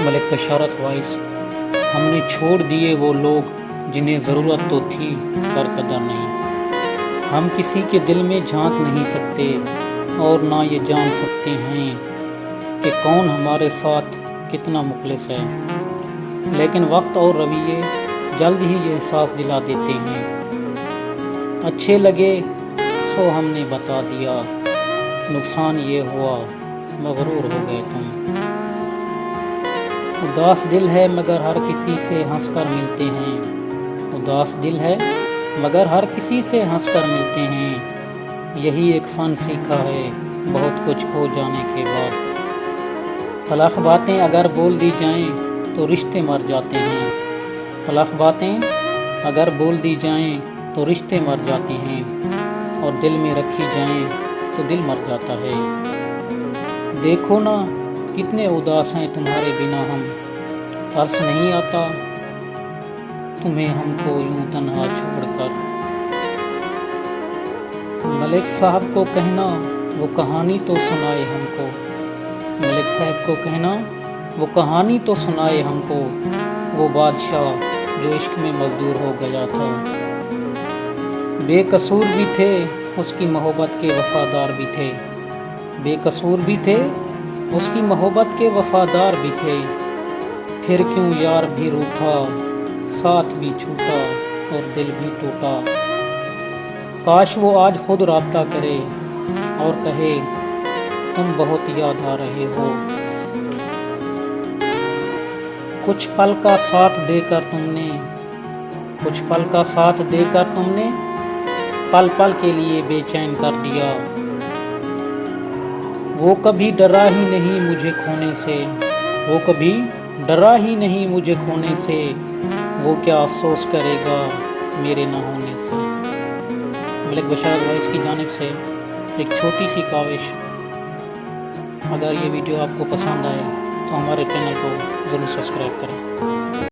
मलिक बशारत voice. हमने छोड़ दिए वो लोग जिन्हें ज़रूरत तो थी पर कदर नहीं। हम किसी के दिल में झांक नहीं सकते और ना ये जान सकते हैं कि कौन हमारे साथ कितना मुखलिस है, लेकिन वक्त और रवैये जल्द ही ये एहसास दिला देते हैं। अच्छे लगे सो हमने बता दिया, नुकसान ये हुआ मगरूर हो गए तुम। उदास दिल है मगर हर किसी से हंसकर मिलते हैं। उदास दिल है मगर हर किसी से हंसकर मिलते हैं। यही एक फ़न सीखा है बहुत कुछ खो जाने के बाद। तलख बातें अगर बोल दी जाएं तो रिश्ते मर जाते हैं। तलख बातें अगर बोल दी जाएं तो रिश्ते मर जाते हैं, और दिल में रखी जाएं तो दिल मर जाता है। देखो ना कितने उदास हैं तुम्हारे बिना हम, तरस नहीं आता तुम्हें हमको यूं तन्हा छोड़कर। मलिक साहब को कहना वो कहानी तो सुनाए हमको। मलिक साहब को कहना वो कहानी तो सुनाए हमको, वो बादशाह जो इश्क में मजदूर हो गया था। बेकसूर भी थे उसकी मोहब्बत के वफादार भी थे। बेकसूर भी थे उसकी मोहब्बत के वफादार भी थे। फिर क्यों यार भी रूठा, साथ भी छूटा और दिल भी टूटा। काश वो आज खुद राब्ता करे और कहे तुम बहुत याद आ रहे हो। कुछ पल का साथ देकर तुमने, कुछ पल का साथ देकर तुमने पल पल के लिए बेचैन कर दिया। वो कभी डरा ही नहीं मुझे खोने से, वो कभी डरा ही नहीं मुझे खोने से। वो क्या अफसोस करेगा मेरे न होने से। मलिक बशारत वॉइस की जानिब से एक छोटी सी काविश। अगर ये वीडियो आपको पसंद आए तो हमारे चैनल को ज़रूर सब्सक्राइब करें।